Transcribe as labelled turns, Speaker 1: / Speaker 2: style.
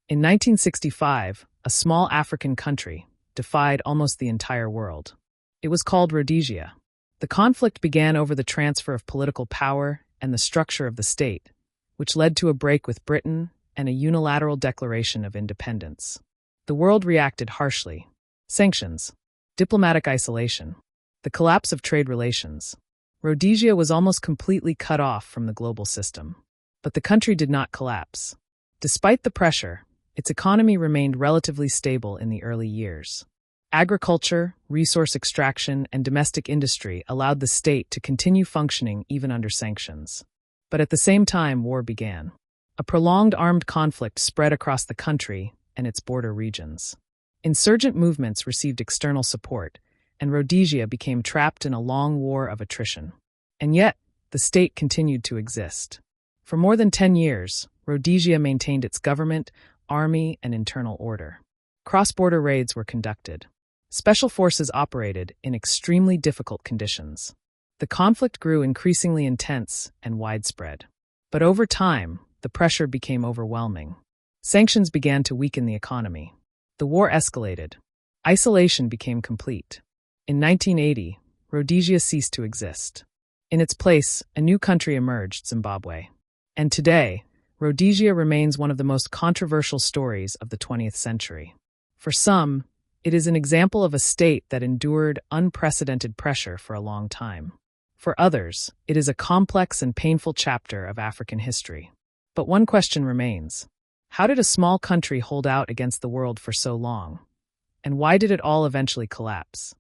Speaker 1: In 1965, a small African country defied almost the entire world. It was called Rhodesia. The conflict began over the transfer of political power and the structure of the state, which led to a break with Britain and a unilateral declaration of independence. The world reacted harshly. Sanctions, diplomatic isolation, the collapse of trade relations. Rhodesia was almost completely cut off from the global system. But the country did not collapse. Despite the pressure, its economy remained relatively stable in the early years. Agriculture, resource extraction, and domestic industry allowed the state to continue functioning even under sanctions. But at the same time, war began. A prolonged armed conflict spread across the country and its border regions. Insurgent movements received external support, and Rhodesia became trapped in a long war of attrition. And yet, the state continued to exist. For more than 10 years, Rhodesia maintained its government, army, and internal order. Cross-border raids were conducted. Special forces operated in extremely difficult conditions. The conflict grew increasingly intense and widespread. But over time, the pressure became overwhelming. Sanctions began to weaken the economy. The war escalated. Isolation became complete. In 1980, Rhodesia ceased to exist. In its place, a new country emerged, Zimbabwe. And today, Rhodesia remains one of the most controversial stories of the 20th century. For some, it is an example of a state that endured unprecedented pressure for a long time. For others, it is a complex and painful chapter of African history. But one question remains. How did a small country hold out against the world for so long? And why did it all eventually collapse?